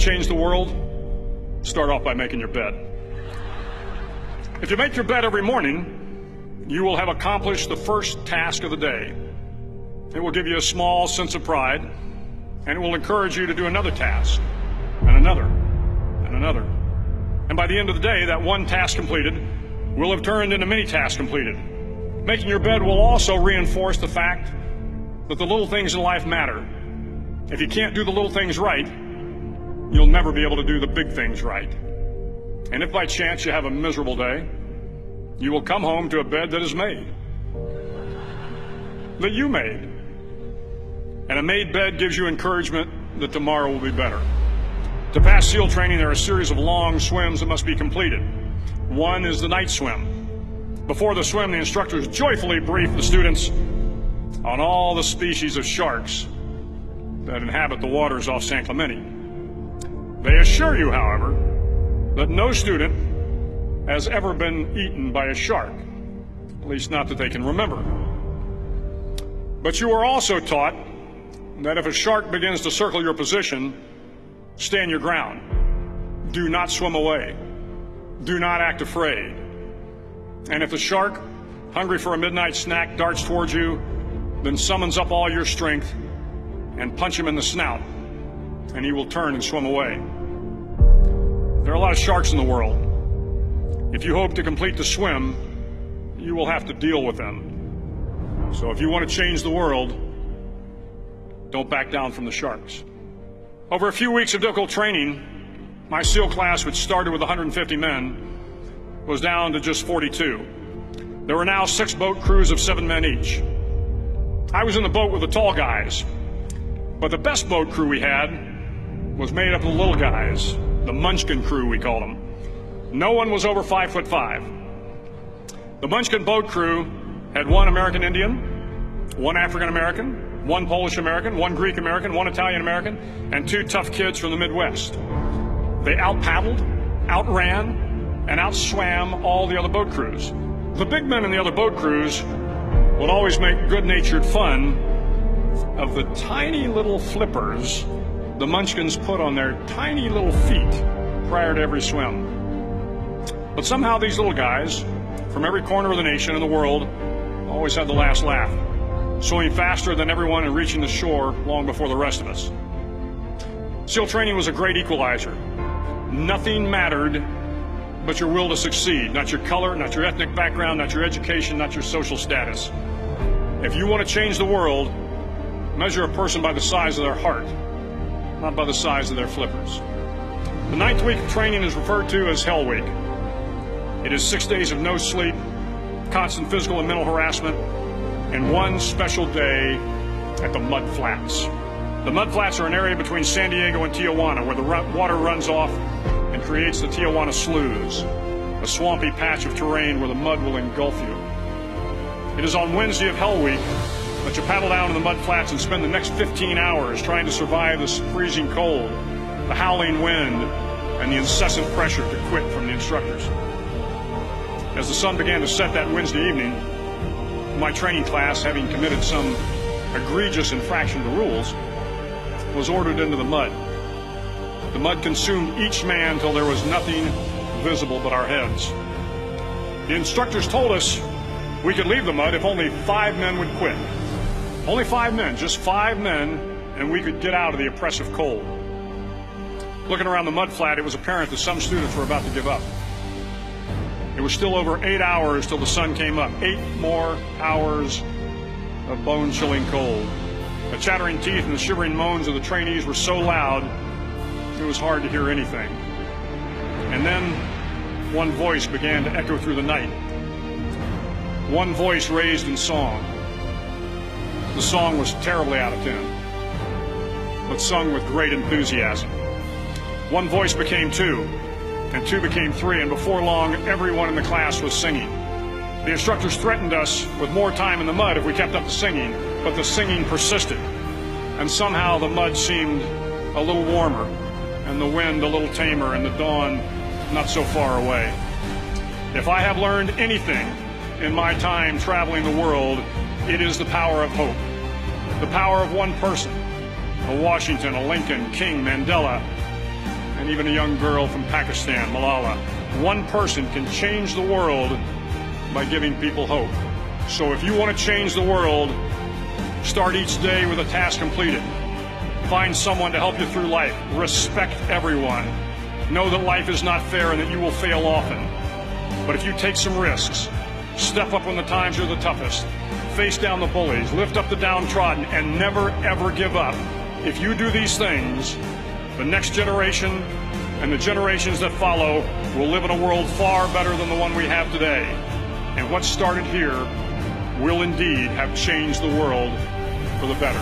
change the world, start off by making your bed. If you make your bed every morning, you will have accomplished the first task of the day. It will give you a small sense of pride, and it will encourage you to do another task, and another, and another. And by the end of the day, that one task completed will have turned into many tasks completed. Making your bed will also reinforce the fact that the little things in life matter. If you can't do the little things right, you'll never be able to do the big things right. And if by chance you have a miserable day, you will come home to a bed that is made, that you made. And a made bed gives you encouragement that tomorrow will be better. To pass SEAL training, there are a series of long swims that must be completed. One is the night swim. Before the swim, the instructors joyfully brief the students on all the species of sharks that inhabit the waters off San Clemente. They assure you, however, that no student has ever been eaten by a shark, at least not that they can remember. But you are also taught that if a shark begins to circle your position, stand your ground. Do not swim away. Do not act afraid. And if the shark, hungry for a midnight snack, darts towards you, then summons up all your strength and punch him in the snout, and he will turn and swim away. There are a lot of sharks in the world. If you hope to complete the swim, you will have to deal with them. So if you want to change the world, don't back down from the sharks. Over a few weeks of difficult training, my SEAL class, which started with 150 men, was down to just 42. There were now 6 boat crews of 7 men each. I was in the boat with the tall guys, but the best boat crew we had was made up of the little guys, the Munchkin crew, we called them. No one was over 5'5". The Munchkin boat crew had 1 American Indian, 1 African American, 1 Polish American, 1 Greek American, 1 Italian American, and 2 tough kids from the Midwest. They out-paddled, outran, and outswam all the other boat crews. The big men in the other boat crews would always make good-natured fun of the tiny little flippers the Munchkins put on their tiny little feet prior to every swim. But somehow these little guys from every corner of the nation and the world always had the last laugh, swimming faster than everyone and reaching the shore long before the rest of us. SEAL training was a great equalizer. Nothing mattered but your will to succeed, not your color, not your ethnic background, not your education, not your social status. If you want to change the world, measure a person by the size of their heart, not by the size of their flippers. The 9th week of training is referred to as Hell Week. It is 6 days of no sleep, constant physical and mental harassment, and 1 special day at the Mud Flats. The Mud Flats are an area between San Diego and Tijuana where the water runs off and creates the Tijuana Sloughs, a swampy patch of terrain where the mud will engulf you. It is on Wednesday of Hell Week that you paddle down to the Mud Flats and spend the next 15 hours trying to survive the freezing cold, the howling wind, and the incessant pressure to quit from the instructors. As the sun began to set that Wednesday evening, my training class, having committed some egregious infraction to rules, was ordered into the mud. The mud consumed each man till there was nothing visible but our heads. The instructors told us we could leave the mud if only 5 men would quit. Only 5 men, just 5 men, and we could get out of the oppressive cold. Looking around the mud flat, it was apparent that some students were about to give up. It was still over 8 hours till the sun came up. 8 more hours of bone-chilling cold. The chattering teeth and the shivering moans of the trainees were so loud, it was hard to hear anything. And then one voice began to echo through the night. One voice raised in song. The song was terribly out of tune, but sung with great enthusiasm. One voice became 2, and 2 became 3, and before long, everyone in the class was singing. The instructors threatened us with more time in the mud if we kept up the singing, but the singing persisted, and somehow the mud seemed a little warmer, and the wind a little tamer, and the dawn not so far away. If I have learned anything in my time traveling the world, it is the power of hope. The power of one person, a Washington, a Lincoln, King, Mandela, and even a young girl from Pakistan, Malala. One person can change the world by giving people hope. So if you want to change the world, start each day with a task completed. Find someone to help you through life. Respect everyone. Know that life is not fair and that you will fail often. But if you take some risks, step up when the times are the toughest, face down the bullies, lift up the downtrodden, and never ever give up. If you do these things, the next generation and the generations that follow will live in a world far better than the one we have today. And what started here will indeed have changed the world for the better.